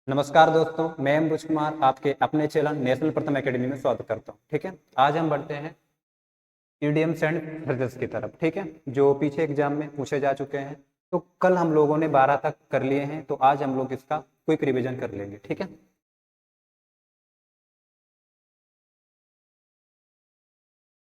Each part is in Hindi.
नमस्कार दोस्तों, मैं अमरुज कुमार आपके अपने चैनल नेशनल प्रथम एकेडमी में स्वागत करता हूं। ठीक है, आज हम बढ़ते हैं ईडीएम्स एंड फ्रेजेस की तरफ। ठीक है, जो पीछे एग्जाम में पूछे जा चुके हैं। तो कल हम लोगों ने 12 तक कर लिए हैं, तो आज हम लोग इसका क्विक रिवीजन कर लेंगे। ठीक है,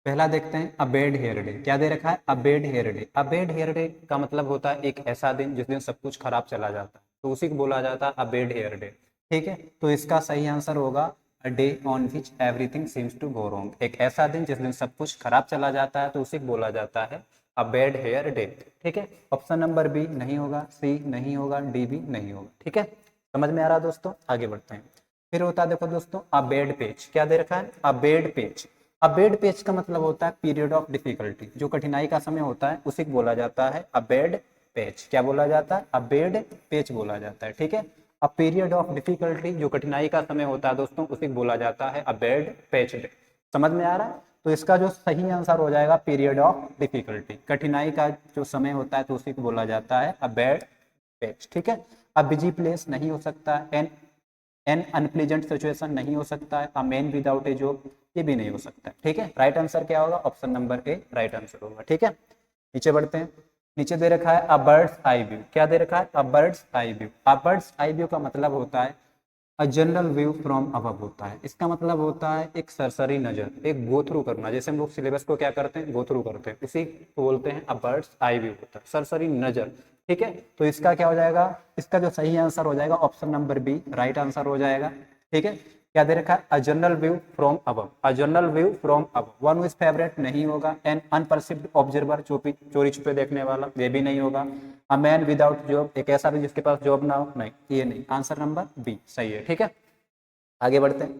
पहला देखते हैं अबेड हेयर डे। क्या दे रखा है? अबेड हेयर डे। अबेड हेयर डे का मतलब होता है एक ऐसा दिन जिस दिन सब कुछ खराब चला जाता है, तो उसी को बोला जाता है अबेड हेयर डे। ठीक है, तो इसका सही आंसर होगा a day on which everything seems to go wrong. एक ऐसा दिन जिस दिन सब कुछ खराब चला जाता है, तो उसी को बोला जाता है अबेड हेयर डे। ठीक है, ऑप्शन नंबर बी नहीं होगा, सी नहीं होगा, डी भी नहीं होगा। ठीक है, समझ में आ रहा दोस्तों? आगे बढ़ते हैं। फिर होता है, देखो दोस्तों, अबेड पेज। क्या दे रखा है? अबेड पेज। अबेड पेज का मतलब होता है पीरियड ऑफ डिफिकल्टी। जो कठिनाई का समय होता है उसी को बोला जाता है अबेड पेज। क्या बोला जाता है? अबेड पेज बोला जाता है। ठीक है, अ पीरियड ऑफ डिफिकल्टी, जो कठिनाई का समय होता है दोस्तों, उसी को बोला जाता है अबेड पेज डे। समझ में आ रहा है? तो इसका जो सही आंसर हो जाएगा पीरियड ऑफ डिफिकल्टी, कठिनाई का जो समय होता है, तो उसी को बोला जाता है अबेड पेज। ठीक है, अब बिजी प्लेस नहीं हो सकता, एन अनप्लीजेंट सिचुएशन नहीं हो सकता है, a man without A job ये भी नहीं हो सकता है। ठीक है, राइट आंसर क्या होगा? ऑप्शन नंबर ए राइट आंसर होगा। ठीक है, नीचे बढ़ते हैं। नीचे दे रखा है अ बर्ड्स आई व्यू। क्या दे रखा है? A bird's eye view. A bird's eye view का मतलब होता है a general view from above होता है। इसका मतलब होता है एक सरसरी नजर, एक गो थ्रू करना। जैसे हम लोग सिलेबस को क्या करते हैं? गो थ्रू करते हैं, उसी को बोलते हैं अ बर्ड्स आई व्यू होता है, सरसरी नजर। ठीक है, तो इसका क्या हो जाएगा? इसका जो सही आंसर हो जाएगा option number B right answer हो जाएगा। ठीक है, क्या दे रखा है? A general view from above. A general view from above. One with favourite नहीं होगा। एन अनपरसिव्ड ऑब्जर्वर, चोरी छुपे देखने वाला, ये भी नहीं होगा। अ मैन विदाउट जॉब, एक ऐसा भी जिसके पास जॉब ना हो, नहीं, ये नहीं। आंसर नंबर बी सही है। ठीक है, आगे बढ़ते हैं।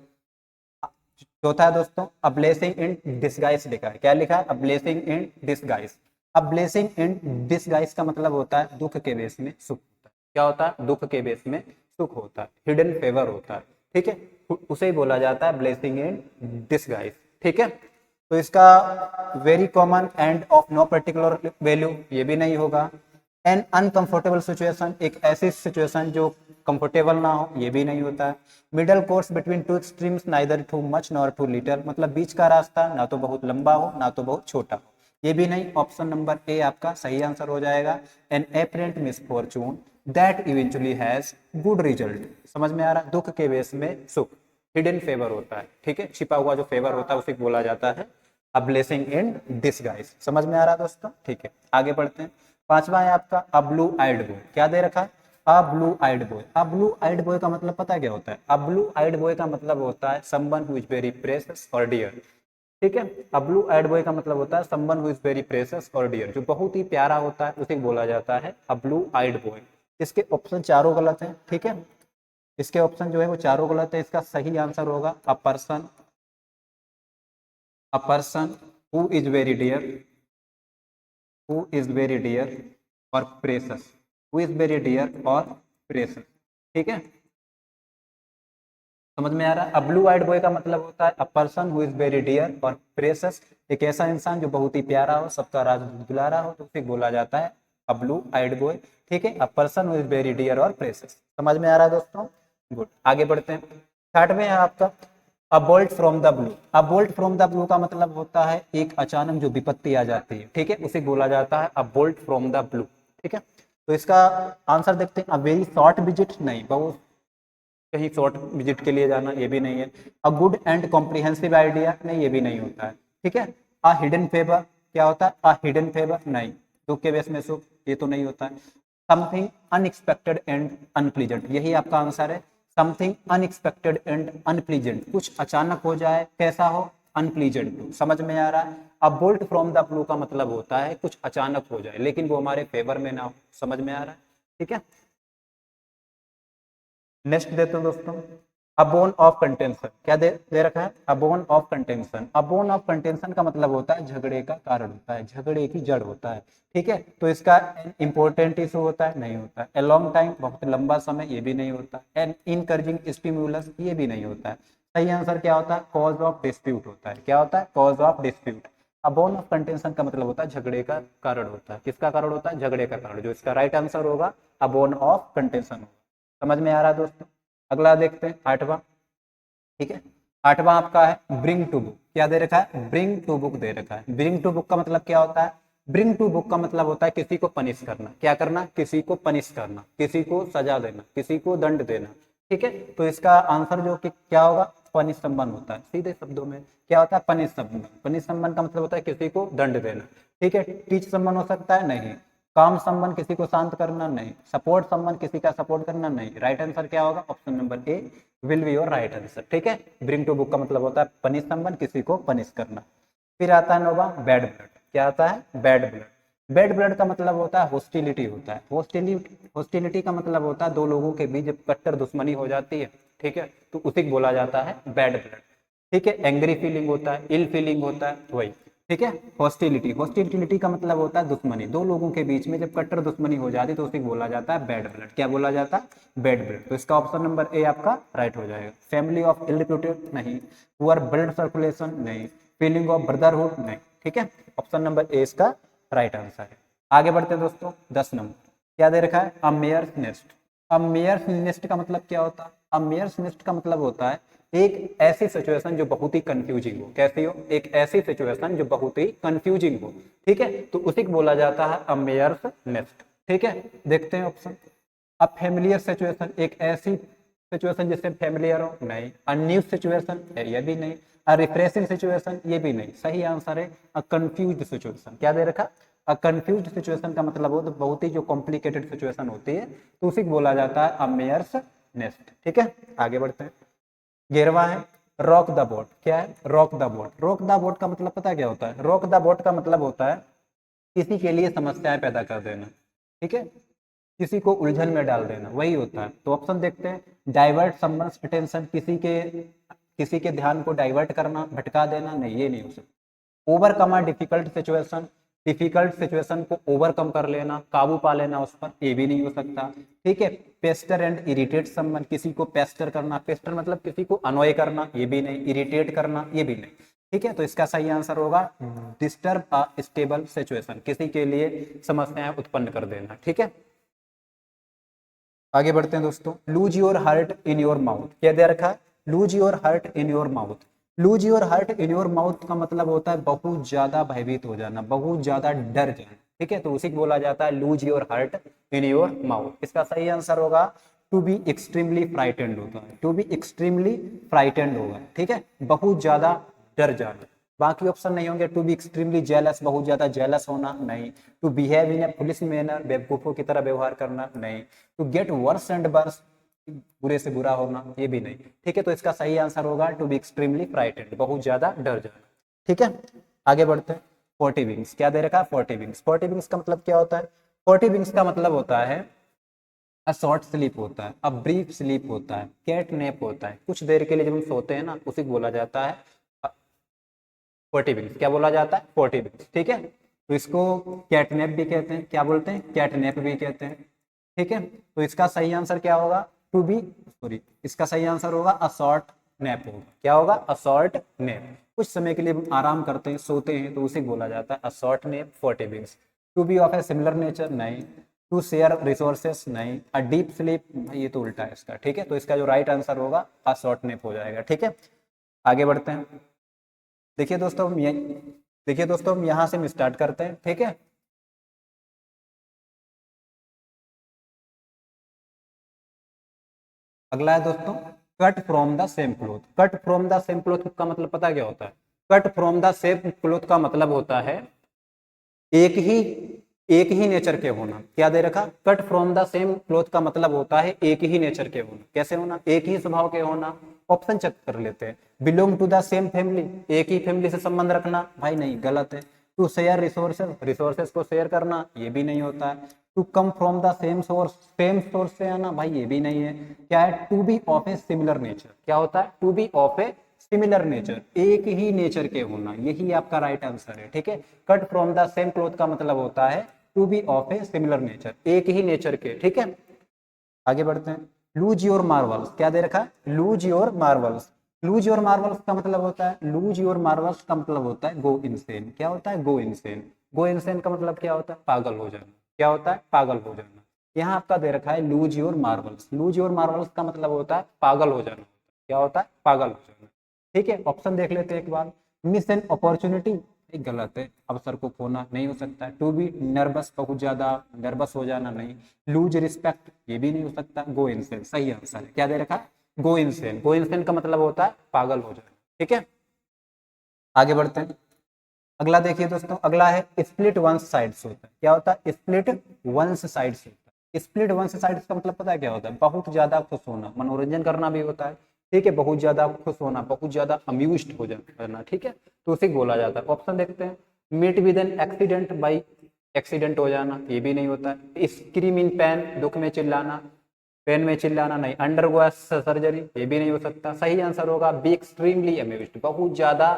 चौथा है दोस्तों अ ब्लेसिंग इन डिसगाइज लिखा है। क्या लिखा है? A blessing in disguise. अब ब्लेसिंग इन डिसगाइज का मतलब होता है दुख के बेस में सुख होता है। क्या होता है? दुख के बेस में सुख होता है, हिडन फेवर होता है। ठीक है, उसे ही बोला जाता है ब्लेसिंग इन डिसगाइज। ठीक है, तो इसका very common and of no particular value, ये भी नहीं होगा। एन अनकंफर्टेबल सिचुएशन, एक ऐसी सिचुएशन जो कंफर्टेबल ना हो, ये भी नहीं होता है। Middle course between two extremes, neither too much nor too little, मतलब बीच का रास्ता, ना तो बहुत लंबा हो ना तो बहुत छोटा हो, ये भी नहीं। ऑप्शन नंबर ए आपका सही आंसर हो जाएगा। An apparent misfortune that eventually has good result. समझ में आ रहा है? दुख के बेस में सुख, हिडन फेवर होता है। ठीक है, छिपा हुआ जो फेवर होता है उसे बोला जाता है अ ब्लेसिंग इन डिसगाइज। समझ में आ रहा है दोस्तों? ठीक है, आगे बढ़ते हैं। पांचवा है आपका अ ब्लू आइड बॉय। क्या दे रखा है? अ ब्लू आइड बॉय। अ ब्लू आइड बॉय का मतलब पता है क्या होता है? अ ब्लू आइड बॉय का मतलब होता है someone who is very precious और डियर। ठीक है, अ ब्लू आइड बॉय का मतलब होता है someone who is very precious और डियर, जो बहुत ही प्यारा होता है, उसे बोला जाता है अ ब्लू आइड बॉय। इसके ऑप्शन चारों गलत हैं। ठीक है, इसके ऑप्शन जो है वो चारों गलत है। इसका सही आंसर होगा a person who is very dear, who is very dear और precious, who is very dear और प्रेशस। ठीक है, समझ में आ रहा है? अब ब्लू आइड बॉय का मतलब होता है a person who is very dear और प्रेशस, एक ऐसा इंसान जो बहुत ही प्यारा हो, सबका राज दुलारा हो, तो उसे बोला जाता है अ ब्लू आइड बॉय। ठीक है, a person who is very dear और प्रेशस। समझ में आ रहा है दोस्तों? गुड, आगे बढ़ते हैं। थर्ड में है आपका अ bolt from the blue. A bolt from the blue का मतलब होता है एक अचानक जो विपत्ति आ जाती है। ठीक है, उसे बोला जाता है अ बोल्ट फ्रॉम द ब्लू। ठीक है, तो इसका आंसर देखते हैं। अ वेरी शॉर्ट विजिट, नहीं, बहुत कहीं शॉर्ट विजिट के लिए जाना, ये भी नहीं है। A good and comprehensive idea, नहीं, ये भी नहीं होता है। ठीक है, अ हिडन फेवर, क्या होता है? अ हिडन फेवर, नहीं, दुख के बेस में सुख, ये तो नहीं होता है। समथिंग अनएक्सपेक्टेड एंड अनप्लीजेंट, यही आपका आंसर है। समथिंग अनएक्सपेक्टेड एंड अनप्लीजेंट, कुछ अचानक हो जाए, कैसा हो? अनप्लीजेंट। समझ में आ रहा है? अब बोल्ट फ्रॉम द ब्लू का मतलब होता है कुछ अचानक हो जाए लेकिन वो हमारे फेवर में ना हो। समझ में आ रहा है? ठीक है, नेक्स्ट देते हैं दोस्तों अबोन ऑफ कंटेंशन। क्या दे रखा है? अबोन ऑफ कंटेंशन। अबोन ऑफ कंटेंशन का मतलब होता है झगड़े का कारण होता है, झगड़े की जड़ होता है। ठीक है, तो इसका इंपॉर्टेंट इशू होता है, नहीं होता है। ए लॉन्ग टाइम, बहुत लंबा समय, ये भी नहीं होता। एन इनकरेजिंग स्टिमुलस, ये भी नहीं होता है। सही आंसर क्या होता है? कॉज ऑफ डिस्प्यूट होता है। क्या होता है? Cause of dispute. A bone of contention का मतलब होता है झगड़े का कारण होता है। किसका कारण होता है? झगड़े का कारण, जो इसका राइट आंसर होगा अबोन ऑफ कंटेंशन होगा। समझ में आ रहा है दोस्तों? अगला देखते हैं 8वां। ठीक है, 8वां आपका है ब्रिंग टू बुक। क्या दे रखा है? ब्रिंग टू बुक दे रखा है। ब्रिंग टू बुक का मतलब क्या होता है? ब्रिंग टू बुक का मतलब होता है किसी को पनिश करना। क्या करना? किसी को पनिश करना, किसी को सजा देना, किसी को दंड देना। ठीक है, तो इसका आंसर जो कि क्या होगा? पनिश सम्मन होता है। सीधे शब्दों में क्या होता है? पनिश सम्मन। पनिश सम्मन का मतलब होता है किसी को दंड देना। ठीक है, टीच सम्मन हो सकता है? नहीं। काम सम्मन किसी को शांत करना? नहीं। सपोर्ट सम्मन किसी का सपोर्ट करना? नहीं। राइट आंसर क्या होगा? Option number A will be your right answer. ठीक है, ब्रिंग टू बुक का मतलब होता है पनिश सम्मन, किसी को पनिश करना। फिर आता है 9वां बैड ब्लड। क्या आता है? Bad blood. बैड ब्लड का मतलब होता है हॉस्टिलिटी होता है। हॉस्टिलिटी का मतलब होता है दो लोगों के बीच जब कट्टर दुश्मनी हो जाती है, ठीक है, तो उसी को बोला जाता है बैड ब्लड। ठीक है, एंग्री फीलिंग होता है, इल फीलिंग होता है, वही। ठीक है, हॉस्टिलिटी। हॉस्टिलिटी का मतलब होता है दुश्मनी। दो लोगों के बीच में जब कट्टर दुश्मनी हो जाती है तो उसी को बोला जाता है बैड ब्लड। क्या बोला जाता है? Bad blood. तो इसका ऑप्शन नंबर ए आपका राइट हो जाएगा। Family of ill reputed? नहीं। Poor blood circulation? नहीं। Feeling of brotherhood? नहीं। ठीक है, ऑप्शन नंबर ए इसका राइट आंसर है। आगे बढ़ते हैं दोस्तों, 10 नंबर। क्या दे रखा है? अ मेयर्स नेस्ट। अ मेयर्स नेस्ट का मतलब क्या होता है? अ मेयर्स नेस्ट का मतलब होता है एक ऐसी सिचुएशन जो बहुत ही कंफ्यूजिंग हो। कैसी हो? एक ऐसी सिचुएशन जो बहुत ही कंफ्यूजिंग हो। ठीक है, तो उसी को बोला जाता है अ मेयर्स नेस्ट। ठीक है, देखते हैं ऑप्शन। अ फेमिलियर सिचुएशन, एक ऐसी सिचुएशन जिससे फेमिलियर हो? नहीं। A new situation? ये भी नहीं। अ रिफ्रेशिंग सिचुएशन? ये भी नहीं। सही आंसर है अ कंफ्यूज्ड सिचुएशन। क्या दे रखा? अ कंफ्यूज्ड सिचुएशन का मतलब हो तो बहुत ही जो कॉम्प्लिकेटेड सिचुएशन होती है, तो उसी को बोला जाता है अ मेयर्स नेस्ट। ठीक है, आगे बढ़ते हैं। 11वां है रॉक द बोट। क्या है? Rock the boat. Rock the boat का मतलब पता है क्या होता है? रॉक द बोट का मतलब होता है किसी के लिए समस्याएं पैदा कर देना। ठीक है, किसी को उलझन में डाल देना, वही होता है। तो ऑप्शन देखते हैं। डाइवर्ट समवन्स अटेंशन, किसी के ध्यान को डाइवर्ट करना, भटका देना, नहीं ये नहीं हो सकता। Overcome a difficult situation, difficult situation को ओवरकम कर लेना, काबू पा लेना उस पर, ये भी नहीं हो सकता। ठीक है, पेस्टर एंड इरिटेट समवन, किसी को पेस्टर करना, पेस्टर मतलब किसी को अनॉय करना, ये भी नहीं। इरिटेट करना, ये भी नहीं। ठीक है, तो इसका सही आंसर होगा डिस्टर्ब अ स्टेबल सिचुएशन, किसी के लिए समस्याएं उत्पन्न कर देना। ठीक है, आगे बढ़ते हैं दोस्तों। Lose your heart in your mouth. क्या दे रखा है? Lose your heart in your mouth. Lose your heart in your mouth का मतलब होता है बहुत ज्यादा भयभीत हो जाना, बहुत ज्यादा डर जाना। ठीक है, तो उसी को बोला जाता है lose your heart in your mouth. इसका सही आंसर होगा टू बी एक्सट्रीमली फ्राइटेंड होता है। टू बी एक्सट्रीमली फ्राइटेंड होगा। ठीक है, बहुत ज्यादा डर जाना। बाकी ऑप्शन नहीं होंगे। टू बी एक्सट्रीमली जेलस, बहुत ज्यादा जेलस होना, नहीं। To behave in a police manner, बेवकूफों की तरह व्यवहार करना, नहीं। To get worse and worse, बुरे से बुरा होना, ये भी नहीं। ठीक है, तो इसका सही आंसर होगा टू बी एक्सट्रीमली फ्राइटेंड, बहुत ज्यादा डर जाना। ठीक है, आगे बढ़ते हैं। 40 विंग्स। क्या दे रखा है? 40 विंग्स। 40 विंग्स का मतलब क्या होता है? 40 विंग्स का मतलब होता है अ शॉर्ट स्लीप होता है, अ ब्रीफ स्लीप होता है, कैट नैप होता है। कुछ देर के लिए जब हम सोते हैं ना, उसी को बोला जाता है 40 विंग्स। क्या बोला जाता है? 40 विंग्स। ठीक है, तो इसको कैटनैप भी कहते हैं। क्या बोलते हैं? कैटनैप भी कहते हैं। ठीक है, तो इसका सही आंसर क्या होगा? टू बी सॉरी, इसका सही आंसर होगा अ शॉर्ट नैप होगा। क्या होगा? अ शॉर्ट नैप। कुछ समय के लिए हम आराम करते हैं, सोते हैं, तो उसे बोला जाता है a short nap, 40 winks. To be of a similar nature, नहीं। टू शेयर रिसोर्सेस, नहीं। अ डीप स्लीप, ये तो उल्टा है इसका। ठीक है, तो इसका जो राइट आंसर होगा अ शॉर्ट नैप हो जाएगा। ठीक है, आगे बढ़ते हैं। देखिए दोस्तों हम ये देखिए दोस्तों हम यहाँ से हम स्टार्ट करते हैं। ठीक है, अगला है दोस्तों cut from the same cloth. Cut from the same cloth का मतलब पता क्या होता है? Cut from the same cloth का मतलब होता है एक ही एक ही नेचर के होना। क्या दे रखा? Cut from the same cloth का मतलब होता है एक ही नेचर के होना। कैसे होना? एक ही स्वभाव के होना। ऑप्शन चेक कर लेते हैं। Belong to the same family, एक ही फैमिली से संबंध रखना, भाई नहीं, गलत है। टू शेयर रिसोर्सेज, रिसोर्सेज को शेयर करना, ये भी नहीं होता है। To come from the same source से आना, भाई ये भी नहीं है। क्या है? To be of a similar nature. क्या होता है? To be of a similar nature, एक ही नेचर के होना, यही आपका राइट आंसर है। ठीक है, cut from the same cloth का मतलब होता है to be of a similar nature, एक ही नेचर के। ठीक है, आगे बढ़ते हैं। Lose your marbles. क्या दे रखा है? Lose your marbles. Lose your marbles का मतलब होता है लूज योर मार्वल्स का मतलब होता है गो इनसेन। क्या होता है? गो इनसेन। गो इनसेन का मतलब क्या होता है? पागल हो जाना। क्या होता है? पागल हो जाना। यहाँ आपका दे रखा है lose your marbles. Lose your marbles का मतलब होता है पागल हो जाना। क्या होता है? पागल हो जाना। ठीक है, ऑप्शन देख लेते हैं एक बार। मिस एन अपॉर्चुनिटी, गलत है, अवसर को खोना नहीं हो सकता। टू बी नर्वस, बहुत ज्यादा नर्वस हो जाना नहीं। लूज रिस्पेक्ट, ये भी नहीं हो सकता। गो इनसेन सही आंसर है। क्या दे रखा है? गो इनसेन। गो इनसेन का मतलब होता है पागल हो जाना। ठीक है, आगे बढ़ते हैं। अगला देखिए दोस्तों, अगला है स्प्लिट वंस साइड्स होता है। क्या होता है? स्प्लिट वंस साइड्स होता है। स्प्लिट वंस साइड्स का मतलब पता है क्या होता है? बहुत ज्यादा खुश होना, मनोरंजन करना भी होता है। ठीक है, बहुत ज्यादा खुश होना, बहुत ज्यादा अम्यूज्ड हो जाना। ठीक है, तो उसे बोला जाता है। ऑप्शन देखते हैं। Meet with an accident, by accident हो जाना, ये भी नहीं होता है। स्क्रीम इन पेन, दुख में चिल्लाना, पेन में चिल्लाना नहीं। अंडरगो सर्जरी, ये भी नहीं हो सकता। सही आंसर होगा बी एक्सट्रीमली अम्यूज्ड, बहुत ज्यादा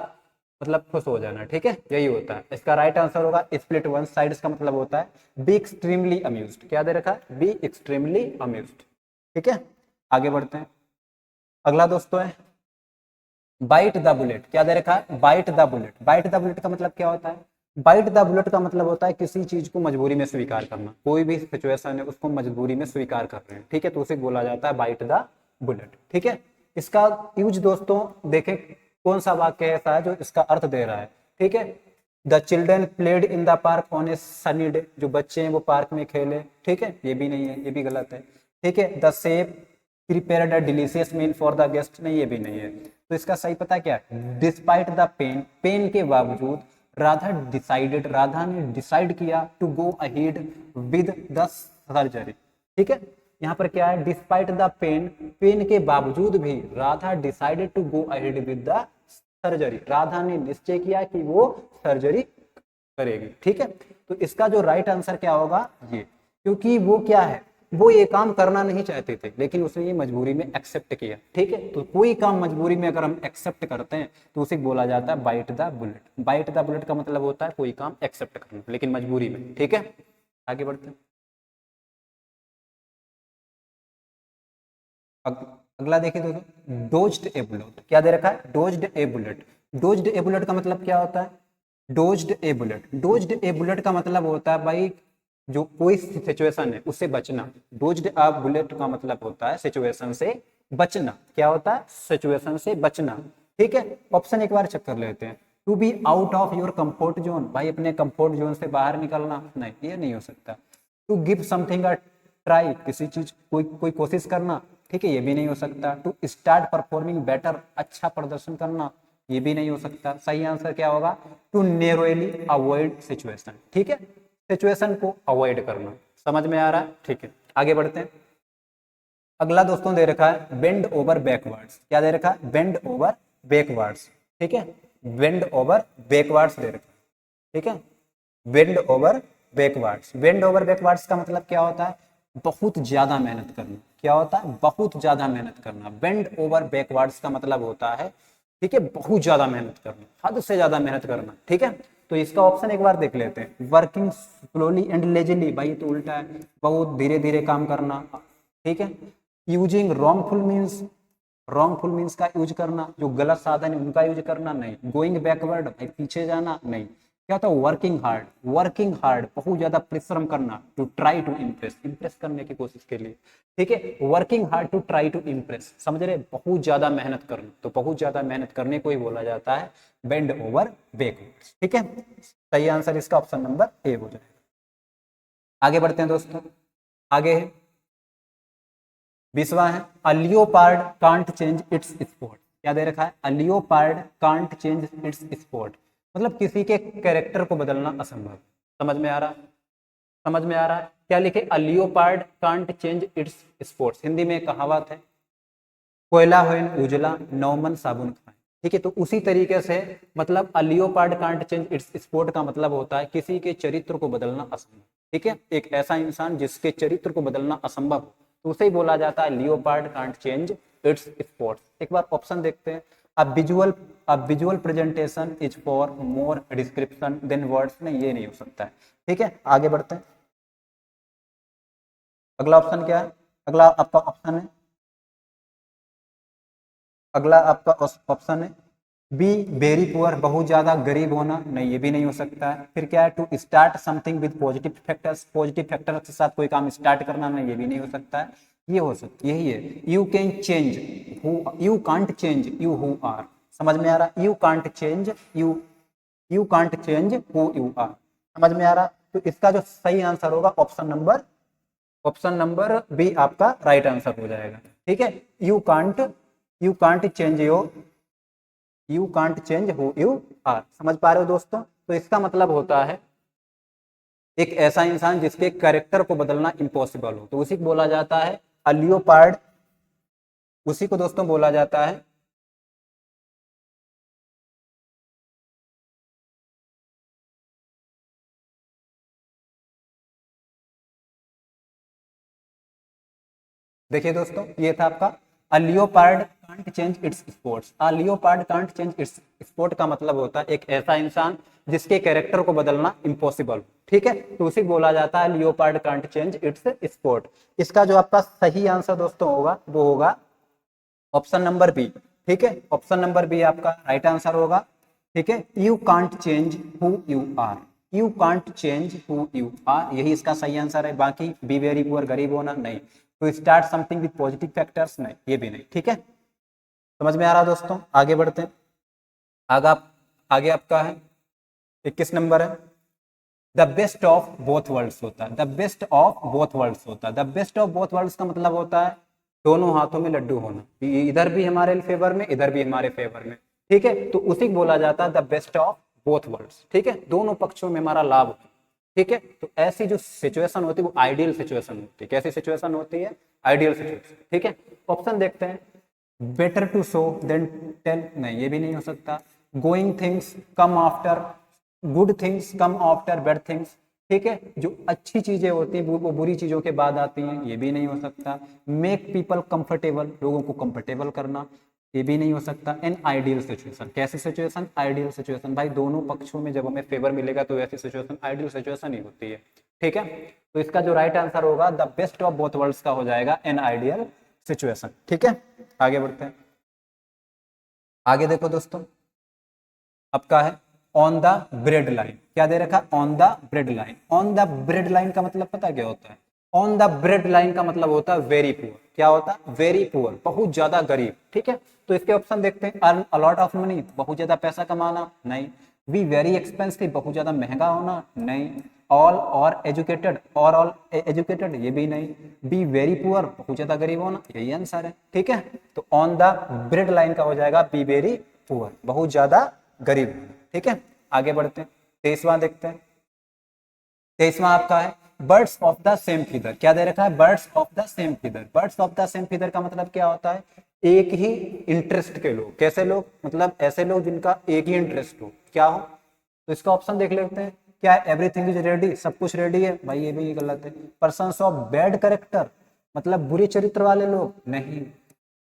मतलब खुश हो जाना। ठीक है, यही होता है इसका राइट आंसर होगा। स्प्लिट वन साइड्स का मतलब होता है बी एक्सट्रीमली अम्यूज्ड। क्या दे रखा है? Be extremely amused. ठीक है, आगे बढ़ते हैं। अगला दोस्तों है बाइट द बुलेट। क्या दे रखा है? Bite the bullet. Bite the bullet का मतलब क्या होता है? बाइट द बुलेट का मतलब होता है किसी चीज को मजबूरी में स्वीकार करना। कोई भी सिचुएशन है उसको मजबूरी में स्वीकार कर रहे हैं। ठीक है, तो उसे बोला जाता है बाइट द बुलेट। ठीक है, इसका यूज दोस्तों देखें कौन सा वाक्य ऐसा है जो इसका अर्थ दे रहा है। ठीक है, the children played in the park on A sunny day, जो बच्चे हैं वो पार्क में खेले। ठीक है, ये भी नहीं है, ये भी गलत है। ठीक है, the chef prepared a delicious meal for the guest, नहीं, ये भी नहीं है। तो इसका सही पता क्या है? डिस्पाइट द पेन, पेन के बावजूद राधा डिसाइडेड, राधा ने डिसाइड किया to go ahead with the surgery. ठीक है, यहाँ पर क्या है? डिस्पाइट द पेन, पेन के बावजूद भी Radha decided to go ahead with the surgery, Radha ने निश्चय किया कि वो सर्जरी करेगी। ठीक है, तो इसका जो राइट आंसर क्या होगा? ये, क्योंकि वो क्या है, वो ये काम करना नहीं चाहते थे लेकिन उसने ये मजबूरी में एक्सेप्ट किया। ठीक है, तो कोई काम मजबूरी में अगर हम एक्सेप्ट करते हैं तो उसे बोला जाता है bite the bullet. Bite the bullet का मतलब होता है कोई काम एक्सेप्ट करना लेकिन मजबूरी में। ठीक है, आगे बढ़ते हैं। अगला देखिए दोस्तों, डोज्ड ए बुलेट। क्या दे रखा है? डोज्ड ए बुलेट। डोज्ड ए बुलेट का मतलब क्या होता है? डोज्ड ए बुलेट, डोज्ड ए बुलेट का मतलब होता है भाई जो कोई सिचुएशन है उससे बचना। डोज्ड अ बुलेट का मतलब होता है सिचुएशन से बचना। क्या होता है? सिचुएशन से बचना। ठीक है, ऑप्शन एक बार चेक कर लेते हैं। To be out of your comfort zone, भाई अपने कंफर्ट जोन से बाहर निकलना, नहीं, ये नहीं हो सकता। To give something a try, किसी चीज कोई कोई कोशिश करना। ठीक है, ये भी नहीं हो सकता। टू स्टार्ट परफॉर्मिंग बेटर, अच्छा प्रदर्शन करना, ये भी नहीं हो सकता। सही आंसर क्या होगा? To narrowly avoid situation. ठीक है, सिचुएशन को अवॉइड करना। समझ में आ रहा है? ठीक है, आगे बढ़ते हैं। अगला दोस्तों दे रखा है बेंड ओवर बैकवर्ड्स। क्या दे रखा है? Bend over backwards. ठीक है, बेंड ओवर बैकवर्ड्स दे रखा है। ठीक है, bend over backwards. Bend over backwards का मतलब क्या होता है? बहुत ज्यादा मेहनत करना। क्या होता है? बहुत ज्यादा मेहनत करना। बेंड ओवर बैकवर्ड्स का मतलब होता है, ठीक है, बहुत ज्यादा मेहनत करना, हद से ज्यादा मेहनत करना। ठीक है, तो इसका ऑप्शन एक बार देख लेते हैं। वर्किंग स्लोली एंड लेजिली, भाई तो उल्टा है, बहुत धीरे धीरे काम करना। ठीक है, using wrongful means, wrongful means का यूज करना, जो गलत साधन है उनका यूज करना, नहीं। गोइंग बैकवर्ड, भाई पीछे जाना, नहीं। क्या होता है? वर्किंग हार्ड, वर्किंग हार्ड, बहुत ज्यादा परिश्रम करना। To try to impress, impress करने की कोशिश के लिए। ठीक है, working hard to try to impress, समझ रहे? बहुत ज्यादा मेहनत करना, तो बहुत ज्यादा मेहनत करने को ही बोला जाता है बेंड ओवर बैकवर्ड। ठीक है, सही आंसर इसका ऑप्शन नंबर ए हो जाएगा। आगे बढ़ते हैं दोस्तों, आगे है 20वां है अलियोपार्ड कांट चेंज इट्स स्पॉट। क्या दे रखा है? अलियोपार्ड कांट चेंज इट्स स्पॉट, मतलब किसी के कैरेक्टर को बदलना असंभव। समझ में आ रहा है? समझ में आ रहा है? क्या लिखे? A leopard can't change its spots. Hindi में कहावत है, कोयला हो उजला, नौमन साबुन खाए। ठीक है, तो उसी तरीके से मतलब अलियोपार्ड कांट चेंज इट्स स्पोर्ट का मतलब होता है किसी के चरित्र को बदलना असंभव। ठीक है, एक ऐसा इंसान जिसके चरित्र को बदलना असंभव हो तो उसे ही बोला जाता है leopard can't change its sports. एक बार ऑप्शन देखते हैं। A visual presentation is for more description than words, नहीं, ये नहीं हो सकता है। ठीक है, आगे बढ़ते हैं। अगला ऑप्शन क्या है? अगला आपका ऑप्शन है, अगला आपका ऑप्शन है बी वेरी पुअर, बहुत ज्यादा गरीब होना, नहीं ये भी नहीं हो सकता है। फिर क्या है, to start something with positive factors, positive factor के साथ कोई काम स्टार्ट करना, नहीं ये भी नहीं हो सकता है। ये हो सकता, यही है, you can change who, you can't change you who are, समझ में आ रहा, you can't change you can't change who you are, समझ में आ रहा। तो इसका जो सही आंसर होगा ऑप्शन नंबर बी आपका राइट आंसर हो जाएगा, ठीक है। You can't change your, you can't change who you are, समझ पा रहे हो दोस्तों। तो इसका मतलब होता है एक ऐसा इंसान जिसके कैरेक्टर को बदलना इम्पॉसिबल हो, तो उसी को बोला जाता है अ लियोपार्ड, उसी को दोस्तों बोला जाता है देखिए दोस्तों, ये था आपका a leopard can't change its sports. A leopard can't change its sport का मतलब होता है एक ऐसा इंसान जिसके कैरेक्टर को बदलना इम्पॉसिबल, ठीक है, तो उसे बोला जाता है leopard can't change its sport. इसका जो आपका सही आंसर दोस्तों होगा वो होगा ऑप्शन नंबर बी, ठीक है, ऑप्शन नंबर बी आपका राइट आंसर होगा, ठीक है। You can't change who you are, you can't change who you are, यही इसका सही आंसर है। बाकी बी वेरी पुअर, गरीब होना, नहीं। तो start something with positive factors, नहीं ये भी नहीं, ठीक है। समझ में आ रहा दोस्तों, आगे बढ़ते हैं। आगे आपका है 21 नंबर है, the best of both worlds होता है, the best of both worlds होता है। The best of both worlds का मतलब होता है दोनों हाथों में लड्डू होना, इधर भी हमारे फेवर में, इधर भी हमारे फेवर में, ठीक है, तो उसी को बोला जाता है the best of both worlds, ठीक है, दोनों पक्षों में हमारा लाभ हो, ठीक है। तो ऐसी जो सिचुएशन होती है वो आइडियल सिचुएशन होती है। कैसी सिचुएशन होती है, आइडियल सिचुएशन, ठीक है। ऑप्शन देखते हैं, better to show than tell, नहीं ये भी नहीं हो सकता। Going things come after, good things come after bad things, ठीक है, जो अच्छी चीजें होती हैं वो बुरी चीजों के बाद आती हैं, ये भी नहीं हो सकता। मेक पीपल कंफर्टेबल, लोगों को कंफर्टेबल करना, ये भी नहीं हो सकता। एन आइडियल सिचुएशन, कैसी सिचुएशन, आइडियल सिचुएशन, भाई दोनों पक्षों में जब हमें फेवर मिलेगा तो ऐसी सिचुएशन आइडियल सिचुएशन ही होती है, ठीक है। तो इसका जो राइट आंसर होगा the best of both worlds का हो जाएगा एन आइडियल सिचुएशन, ठीक है। आगे बढ़ते हैं, आगे देखो दोस्तों, आपका है ऑन द ब्रेड लाइन, क्या दे रखा, on the bread line. On the bread line का मतलब पता क्या होता है, ऑन द ब्रेड लाइन का मतलब होता है वेरी पुअर, क्या होता है, वेरी पुअर, बहुत ज्यादा गरीब, ठीक है। तो इसके ऑप्शन देखते हैं, earn a lot of money, बहुत ज्यादा पैसा कमाना, नहीं। बी वेरी एक्सपेंसिव, बहुत ज्यादा महंगा होना, नहीं। ऑल और एजुकेटेड, और ऑल एजुकेटेड, ये भी नहीं। बी वेरी पुअर, बहुत ज्यादा गरीब होना, यही आंसर है, ठीक है। तो ऑन द ब्रेड लाइन का हो जाएगा बी वेरी पुअर, बहुत ज्यादा गरीब, ठीक है। आगे बढ़ते हैं, 23वां देखते हैं। 23वां आपका है birds of the same feather, क्या दे रखा है, birds of the same feather. Birds of the same feather का मतलब क्या होता है, एक ही इंटरेस्ट के लोग, कैसे लोग, मतलब ऐसे लोग जिनका एक ही इंटरेस्ट हो, क्या हो। तो इसका ऑप्शन देख लेते हैं, क्या एवरीथिंग इज रेडी, सब कुछ रेडी है, भाई ये भी गलत है। पर्सन्स ऑफ बैड कैरेक्टर, मतलब बुरे चरित्र वाले लोग, नहीं।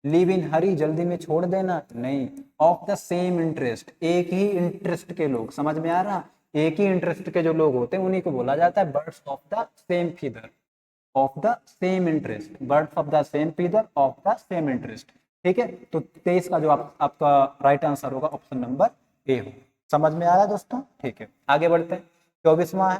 लिव इन हरी, जल्दी में छोड़ देना, नहीं। ऑफ द सेम इंटरेस्ट, एक ही इंटरेस्ट के लोग, समझ में आ रहा, एक ही इंटरेस्ट के जो लोग होते हैं उन्हीं को बोला जाता है birds of the same feather, of the same interest, birds of the same feather of the same interest, ठीक है। तो 23 का जो आपका राइट आंसर होगा ऑप्शन नंबर ए हो। समझ में आ रहा है दोस्तों, ठीक है। आगे बढ़ते हैं, 24वां है,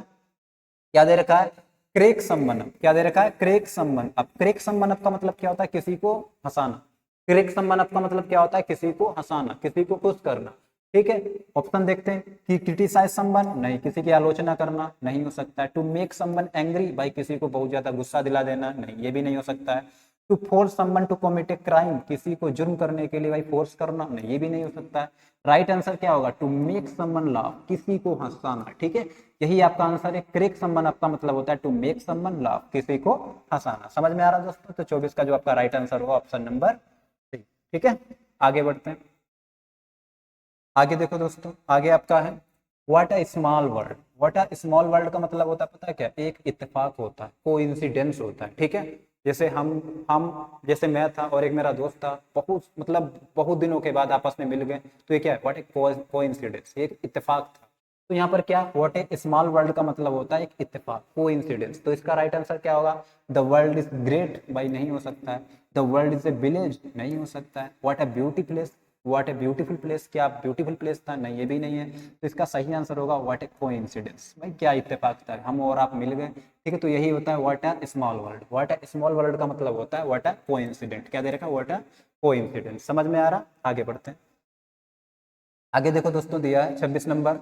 क्या दे रखा है, क्रेक संबंध, क्या दे रखा है, क्रेक संबंध। अब क्रेक संबंध का मतलब क्या होता है, किसी को हंसाना। क्रेक संबंध का मतलब क्या होता है, किसी को हंसाना, किसी को खुश करना, ठीक है। ऑप्शन देखते हैं कि क्रिटिसाइज संबंध, नहीं, किसी की आलोचना करना, नहीं हो सकता है। टू मेक संबंध एंग्री, भाई किसी को बहुत ज्यादा गुस्सा दिला देना, नहीं ये भी नहीं हो सकता है। To force someone to commit a crime, किसी को जुर्म करने के लिए भाई फोर्स करना, नहीं ये भी नहीं हो सकता है। राइट आंसर क्या होगा, टू मेक समवन लाफ, किसी को हंसाना, ठीक है, यही आपका आंसर है। करेक्ट समवन आपका मतलब होता है टू मेक समवन लाफ, किसी को हंसाना। समझ में आ रहा है दोस्तों, तो 24 का जो आपका राइट आंसर होगा ऑप्शन नंबर 3, ठीक है। आगे बढ़ते हैं, आगे देखो दोस्तों, आगे आपका है what a small world. What a small world का मतलब होता है पता है क्या, एक इत्तेफाक होता है, कोइंसिडेंस होता है, ठीक है। जैसे हम जैसे मैं था और एक मेरा दोस्त था, बहुत मतलब बहुत दिनों के बाद आपस में मिल गए, तो ये क्या है, व्हाट ए कोइंसिडेंस, एक इत्तेफाक था। तो यहाँ पर क्या, व्हाट ए स्मॉल वर्ल्ड का मतलब होता है एक इत्तेफाक, कोइंसिडेंस। तो इसका राइट आंसर क्या होगा, द वर्ल्ड इज ग्रेट, भाई नहीं हो सकता है। The world is a village, नहीं हो सकता है। What a beauty place, what a beautiful place, क्या ब्यूटीफुल प्लेस था? नहीं, ये भी नहीं है। तो इसका सही आंसर होगा व्हाट ए कोइंसिडेंस, भाई क्या इत्तेफाक था, हम और आप मिल गए। ठीक है, तो यही होता है what A small world. What A small world का मतलब होता है व्हाट ए कोइंसिडेंट। क्या दे रखा है? What A coincidence. समझ में आ रहा? आगे बढ़ते हैं। आगे देखो दोस्तों, दिया है 26 number,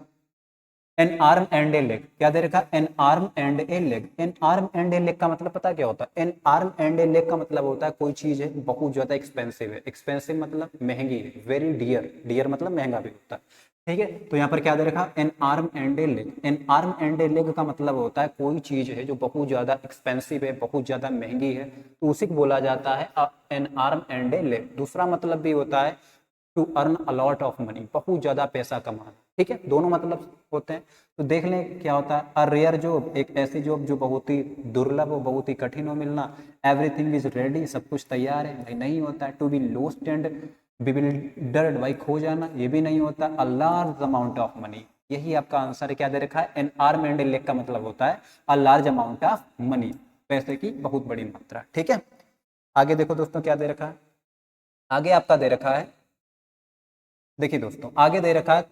N arm and a leg. क्या दे रखा? N arm and a leg. N arm and a leg का मतलब पता क्या होता है? An arm and a leg का मतलब होता है कोई चीज है बहुत ज्यादा एक्सपेंसिव है। एक्सपेंसिव मतलब महंगी है, वेरी डियर। डियर मतलब महंगा भी होता है। ठीक है, तो यहाँ पर क्या दे रखा? N arm and a leg. N arm and a leg का मतलब होता है कोई चीज है जो बहुत ज्यादा एक्सपेंसिव है, बहुत ज्यादा महंगी है, तो उसी को बोला जाता है an arm and a leg. दूसरा मतलब भी होता है to earn a lot of money, बहुत ज्यादा पैसा कमाना। ठीक है, दोनों मतलब होते हैं। तो देख लें क्या होता है। अ रेयर जॉब, एक ऐसी जॉब जो बहुत ही दुर्लभ हो, बहुत ही कठिन हो मिलना। एवरीथिंग इज रेडी, सब कुछ तैयार है, भाई नहीं होता है। To be lost and bewildered, भाई खो जाना, ये भी नहीं होता। A large amount of money, यही आपका आंसर है। क्या दे रखा है? An arm and a leg का मतलब होता है a large amount of money, पैसे की बहुत बड़ी मात्रा। ठीक है, आगे देखो दोस्तों क्या दे रखा है। आगे आपका दे रखा है, देखिए दोस्तों आगे दे रखा है,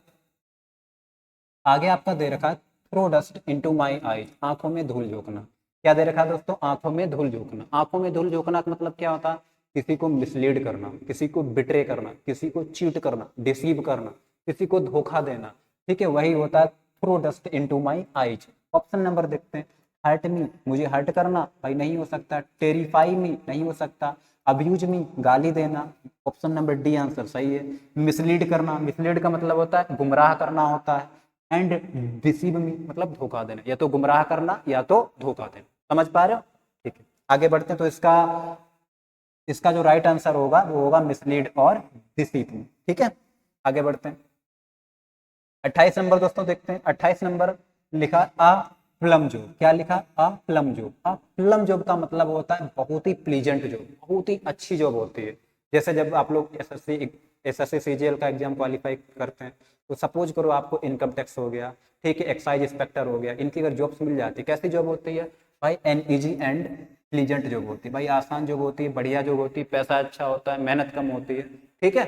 आगे आपका दे रखा है throw dust into my eyes, आंखों में धूल झोंकना। क्या दे रखा है दोस्तों? आंखों में धूल झोंकना। आंखों में धूल झोंकना का मतलब क्या होता है? किसी को मिसलीड करना, किसी को बिट्रे करना, किसी को चीट करना, डिसीव करना, किसी को धोखा देना। ठीक है, वही होता है throw dust into my eyes. Option number देखते हैं। हर्ट मी, मुझे हर्ट करना, भाई नहीं हो सकता। टेरिफाई मी, नहीं हो सकता। अब्यूज मी, गाली देना। ऑप्शन नंबर डी आंसर सही है। मिसलीड करना, मिसलीड का मतलब होता है गुमराह करना होता है। एंड डिसीव मी मतलब धोखा देना, या तो गुमराह करना या तो धोखा देना। समझ पा रहे हो? ठीक है, आगे बढ़ते हैं। तो इसका इसका जो राइट आंसर होगा वो होगा मिसलीड और डिसीव। ठीक है, आगे बढ़ते हैं। 28 नंबर दोस्तों देखते हैं। 28 नंबर लिखा अ प्लम जॉब। क्या लिखा? अ प्लम जॉब। अ प्लम जॉब का मतलब होता है बहुत ही प्लीजेंट जॉब, बहुत ही अच्छी जॉब होती है। जैसे जब आप लोग एसएससी सीजीएल का एग्जाम क्वालिफाई करते हैं, तो सपोज करो आपको इनकम टैक्स हो गया, ठीक है, एक्साइज इंस्पेक्टर हो गया, इनकी अगर जॉब्स मिल जाती है, कैसी जॉब होती है भाई? N easy and pleasant job होती है भाई, आसान जॉब होती है, बढ़िया जॉब होती है, पैसा अच्छा होता है, मेहनत कम होती है। ठीक है,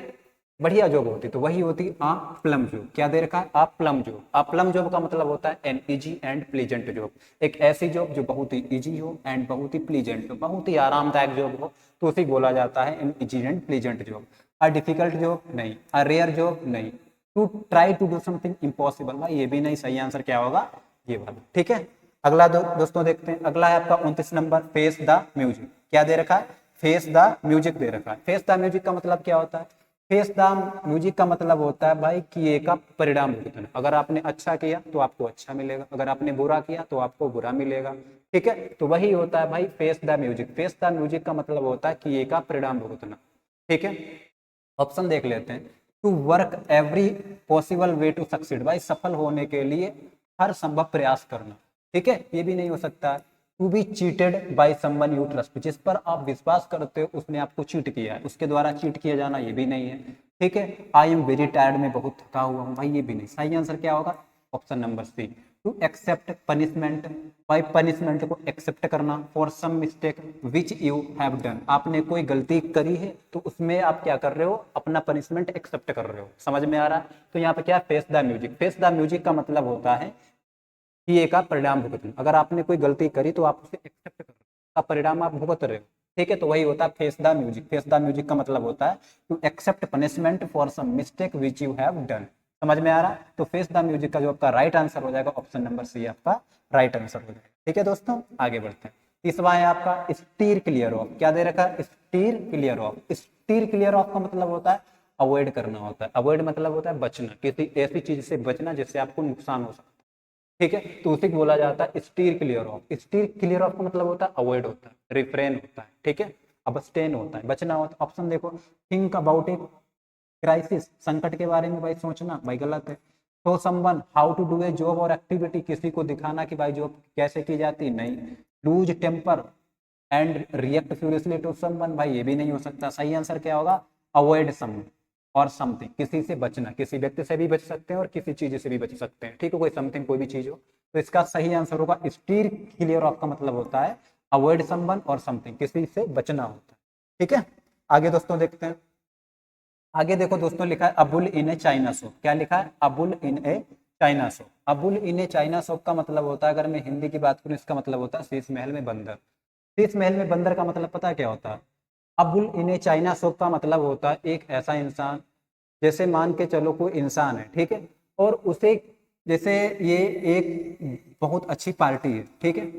बढ़िया जॉब होती, तो वही होती आ प्लम जॉब। क्या दे रखा है? आ प्लम जॉब। आ प्लम जॉब का मतलब होता है an easy and pleasant job. एक ऐसी जॉब जो बहुत ही इजी हो एंड बहुत ही प्लीजेंट हो, बहुत ही आरामदायक जॉब हो, तो उसी बोला जाता है an easy and pleasant job. A difficult job नहीं, अ रेयर जॉब नहीं, to try to do something impossible, भाई ये भी नहीं। सही आंसर क्या होगा? ये वाला। ठीक है, अगला दोस्तों देखते हैं। अगला है आपका 29 नंबर, फेस द म्यूजिक। क्या दे रखा है? फेस द म्यूजिक दे रखा है। फेस द म्यूजिक का मतलब क्या होता है? फेस द म्यूजिक का मतलब होता है भाई किए का परिणाम भुगतना। अगर आपने अच्छा किया तो आपको अच्छा मिलेगा, अगर आपने बुरा किया तो आपको बुरा मिलेगा। ठीक है, तो वही होता है भाई face the music. Face the music का मतलब होता है किए का परिणाम भुगतना। ठीक है, ऑप्शन देख लेते हैं। To work every possible way to succeed, भाई सफल होने के लिए हर संभव प्रयास करना। ठीक है, ये भी नहीं हो सकता। To be cheated by someone you trust, जिस पर आप विश्वास करते हो उसने आपको चीट किया है, उसके द्वारा चीट किया जाना, ये भी नहीं है। ठीक है, आई एम वेरी टायर्ड, में बहुत थका हुआ हूँ, भाई ये भी नहीं। सही आंसर क्या होगा? Option number C. To accept punishment, by punishment को एक्सेप्ट करना, for some mistake which you have done, आपने कोई गलती करी है तो उसमें आप क्या कर रहे हो? अपना पनिशमेंट एक्सेप्ट कर रहे हो। समझ में आ रहा है? तो यहाँ पे क्या? Face the music. Face the music का मतलब होता है कि एक आप परिणाम भुगतना। अगर आपने कोई गलती करी तो आप उसे एक्सेप्ट कर रहे हो, का परिणाम आप भुगत रहे हो। ठीक है, तो वही होता है face the music. Face the music का मतलब होता है to accept punishment for some mistake which you have done. समझ में आ रहा है? तो फेस द म्यूजिक का जो आपका राइट आंसर हो जाएगा ऑप्शन नंबर सी आपका राइट आंसर हो जाएगा। ठीक है दोस्तों, आगे बढ़ते हैं। तीसरा है आपका स्टीर क्लियर ऑफ। क्या दे रखा है? Stir clear of. Stir clear of का मतलब होता है अवॉइड करना होता है। अवॉइड मतलब होता है बचना, किसी ऐसी चीज से बचना जिससे आपको नुकसान हो सकता है। ठीक है, तो उसे बोला जाता है stir clear of. Stir clear of का मतलब होता है अवॉइड होता है, रिफ्रेन होता है। ठीक है, अबस्टेन होता है, बचना होता है। ऑप्शन देखो, थिंक अबाउट ए क्राइसिस, संकट के बारे में भाई सोचना, भाई गलत है। To someone how to do a job और एक्टिविटी, किसी को दिखाना कि भाई जॉब कैसे की जाती, नहीं। Lose temper and react furiously to someone, भाई ये भी नहीं हो सकता। सही आंसर क्या होगा? अवॉइड सम और समथिंग, किसी से बचना, किसी व्यक्ति से भी बच सकते हैं और किसी चीज से भी बच सकते हैं। ठीक है, कोई समथिंग कोई भी चीज हो, तो इसका सही आंसर होगा स्टीर क्लियर ऑफ का मतलब होता है अवॉइड समवन और समथिंग, किसी से बचना होता है। ठीक है, आगे दोस्तों देखते हैं। आगे देखो दोस्तों, लिखा है अबुल इन ए चाइना शॉप। क्या लिखा है? अबुल इन A China shop. Abul in A China shop का मतलब होता है, अगर मैं हिंदी की बात करूं, इसका मतलब होता है शीश महल में बंदर। शीश महल में बंदर का मतलब पता है क्या होता है? अबुल इन ए चाइना शॉप का मतलब होता है एक ऐसा इंसान, जैसे मान के चलो कोई इंसान है, ठीक है, और उसे, जैसे ये एक बहुत अच्छी पार्टी है, ठीक है,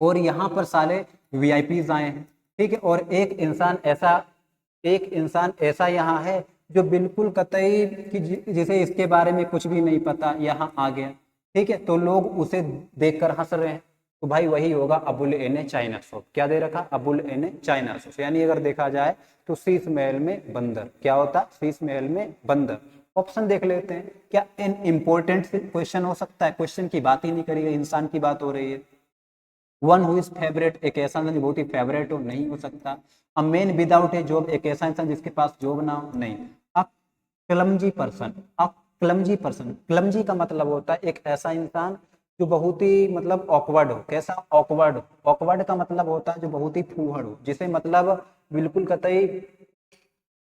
और यहाँ पर सारे वीआईपीज आए हैं, ठीक है, और एक इंसान ऐसा यहाँ है जो बिल्कुल कतई कि जिसे इसके बारे में कुछ भी नहीं पता, यहाँ आ गया, ठीक है, तो लोग उसे देखकर हंस रहे हैं। तो भाई वही होगा अबुल एने चाइना शॉप। क्या दे रखा? अबुल एने चाइना शॉप। यानी अगर देखा जाए तो शीश महल में बंदर। क्या होता? शीश महल में बंदर। ऑप्शन देख लेते हैं। क्या इन इंपॉर्टेंट क्वेश्चन हो सकता है? क्वेश्चन की बात ही नहीं करी है, इंसान की बात हो रही है। वन हु इज फेवरेट, एक ऐसा इंसान जो बहुत ही फेवरेट हो, नहीं हो सकता। A man without A job, एक ऐसा इंसान जिसके पास जॉब ना हो, नहीं। अ क्लमजी पर्सन, अ क्लमजी पर्सन, क्लमजी का मतलब होता है एक ऐसा इंसान जो बहुत ही मतलब ऑकवर्ड हो। कैसा? ऑकवर्ड। ऑकवर्ड का मतलब होता है जो बहुत ही फूहड़ हो, जिसे मतलब बिल्कुल कतई,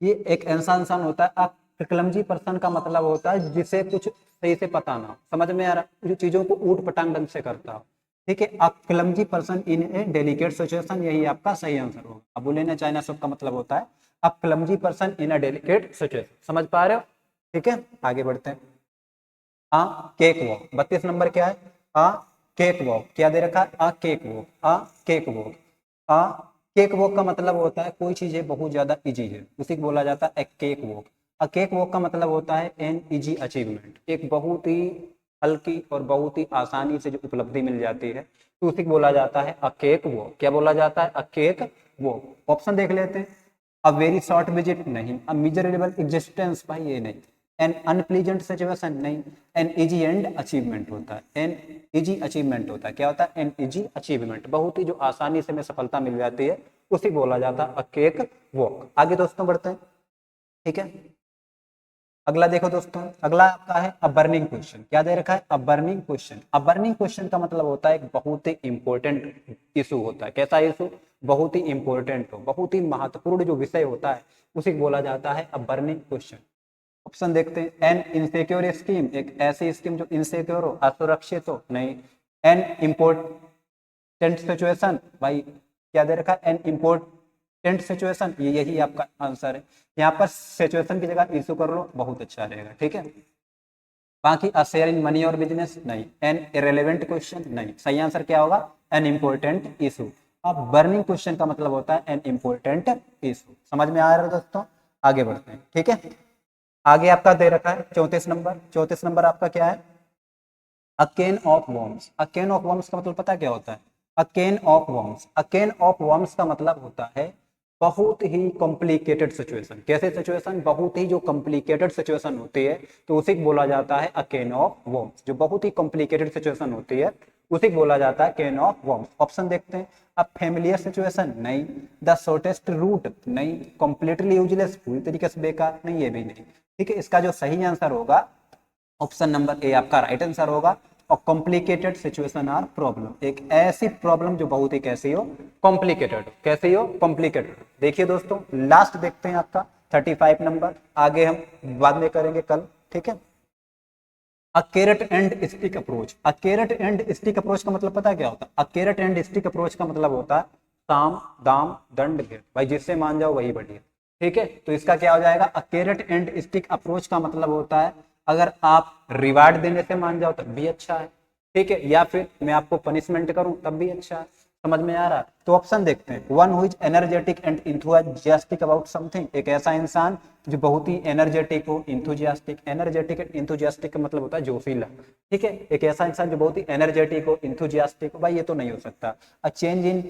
ये एक ऐसा इंसान होता है। क्लमजी पर्सन का मतलब होता है जिसे कुछ सही से पता ना हो, समझ में आ रहा, जो चीजों को ऊट पटांग ढंग से करता हो, ठीक है। A clumsy person in a delicate situation, यही आपका सही आंसर होगा। अब बोले चाइना सब का मतलब होता है a clumsy person in a delicate situation. समझ पा रहे हो? ठीक है, आगे बढ़ते हैं। आ केक वॉक, 32 नंबर क्या है? आ केक वॉक। क्या दे रखा है? आ केक वॉक। आ केक वॉक। आ केक वॉक का मतलब होता है कोई चीज है बहुत ज्यादा इजी है, उसी को बोला जाता है केक वॉक। अ केक वॉक का मतलब होता है एन इजी अचीवमेंट, एक बहुत ही हल्की और बहुत ही आसानी से जो उपलब्धि मिल जाती है, तो उसी को बोला जाता है अ केक वॉक। क्या बोला जाता है? अ केक वॉक। ऑप्शन देख लेते हैं। अ वेरी शॉर्ट विजिट, नहीं। अ मिजरेबल एग्जिस्टेंस, भाई ये नहीं। एन अनप्लीजेंट सिचुएशन, नहीं। एन इजी एंड अचीवमेंट होता है, एन इजी अचीवमेंट होता है। क्या होता है? एन इजी अचीवमेंट, बहुत ही जो आसानी से में सफलता मिल जाती है, उसी बोला जाता है अ केक वॉक। आगे दोस्तों बढ़ते हैं, ठीक है। अगला देखो दोस्तों, अगला आपका है अ बर्निंग क्वेश्चन। क्या दे रखा है? अ बर्निंग क्वेश्चन। अ बर्निंग क्वेश्चन का मतलब होता है एक बहुत ही इंपॉर्टेंट इशू होता है। कैसा इशू? बहुत ही इंपॉर्टेंट हो, बहुत ही महत्वपूर्ण जो विषय होता है, उसी को बोला जाता है अ बर्निंग क्वेश्चन। ऑप्शन देखते हैं। एन इनसिक्योर स्कीम, एक ऐसी स्कीम जो इनसिक्योर हो, असुरक्षित हो, नहीं। एन इम्पोर्टेंट सिचुएशन, भाई क्या दे रखा है? एन इम्पोर्टेंट सिचुएशन, ये यही आपका आंसर है। यहाँ पर सिचुएशन की जगह इशू कर लो, बहुत अच्छा रहेगा, ठीक है। बाकी अ शेयर इन मनी और बिजनेस, नहीं। एन इरेलीवेंट क्वेश्चन, नहीं। सही आंसर क्या होगा? An important issue. अब बर्निंग क्वेश्चन का मतलब होता है एन इम्पोर्टेंट इशू। समझ में आ रहा है दोस्तों? आगे बढ़ते हैं, ठीक है। आगे आपका दे रखा है 34 नंबर। 34 नंबर आपका क्या है? A can of worms. A can of worms का मतलब पता है क्या होता है? A can of worms, a can of worms का मतलब होता है बहुत ही कॉम्प्लिकेटेड सिचुएशन। कैसे सिचुएशन? बहुत ही जो कॉम्प्लिकेटेड सिचुएशन होती है, तो उसी को बोला जाता है अ कैन ऑफ वर्म्स। जो बहुत ही कॉम्प्लिकेटेड सिचुएशन होती है, उसी को बोला जाता है कैन ऑफ वर्म्स। ऑप्शन देखते हैं। अ फेमिलियर सिचुएशन, नहीं। द शॉर्टेस्ट रूट, नहीं। कंप्लीटली यूजलेस, पूरी तरीके से बेकार, नहीं, ये भी नहीं। ठीक है, इसका जो सही आंसर होगा ऑप्शन नंबर ए आपका राइट आंसर होगा। और कॉम्प्लिकेटेड सिचुएशन आर प्रॉब्लम, एक ऐसी प्रॉब्लम जो बहुत ही कैसी हो? कॉम्प्लिकेटेड हो। कैसी हो? कॉम्प्लिकेटेड। देखिए दोस्तों, लास्ट देखते हैं आपका 35 नंबर। आगे हम बाद में करेंगे कल, ठीक है। A carrot and stick approach. A carrot and stick approach का मतलब पता है क्या होता है? A carrot and stick approach का मतलब होता है साम दाम दंड भेद, भाई जिससे मान जाओ वही बढ़िया, ठीक है। तो इसका क्या हो जाएगा? अ कैरेट एंड स्टिक अप्रोच का मतलब होता है अगर आप रिवार्ड देने से मान जाओ तब भी अच्छा है, ठीक है, या फिर मैं आपको पनिशमेंट करूं तब भी अच्छा है। समझ में आ रहा है? तो ऑप्शन देखते हैं। One who is energetic and enthusiastic about something, एक ऐसा इंसान जो बहुत ही एनर्जेटिक हो, इंथुजियास्टिक। एनर्जेटिक एंड इंथुजियास्टिक का मतलब होता है जोशीला, ठीक है। एक ऐसा इंसान जो बहुत ही एनर्जेटिक हो, इंथुजियास्टिक हो, भाई ये तो नहीं हो सकता। A change in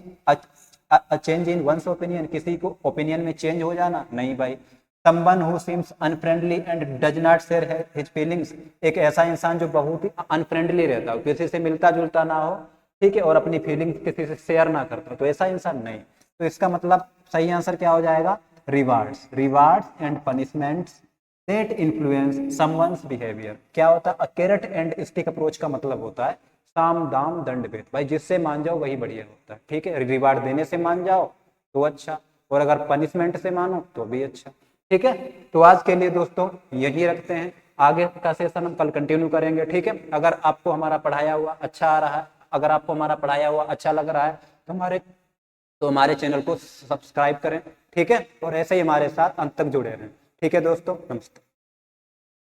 a change in once opinion, किसी को ओपिनियन में चेंज हो जाना, नहीं भाई। Someone who seems unfriendly and does not share his feelings, एक ऐसा इंसान जो बहुत ही अनफ्रेंडली रहता हो, किसी से मिलता जुलता ना हो, ठीक है, और अपनी फीलिंग्स किसी से शेयर ना करता हो, तो ऐसा इंसान नहीं। तो इसका मतलब सही आंसर क्या हो जाएगा? Rewards, rewards and punishments that influence someone's behaviour. क्या होता है? कैरेट एंड स्टिक अप्रोच का मतलब होता है साम दाम दंड भेद, भाई जिससे मान जाओ वही बढ़िया होता है, ठीक है। रिवार्ड देने से मान जाओ तो अच्छा, और अगर पनिशमेंट से मानो तो भी अच्छा, ठीक है, तो आज के लिए दोस्तों यही रखते हैं, आगे का सेशन हम कल कंटिन्यू करेंगे। ठीक है, अगर आपको हमारा पढ़ाया हुआ अच्छा आ रहा है, अगर आपको हमारा पढ़ाया हुआ अच्छा लग रहा है तो हमारे चैनल को सब्सक्राइब करें। ठीक है, और ऐसे ही हमारे साथ अंत तक जुड़े रहें। ठीक है दोस्तों, नमस्ते।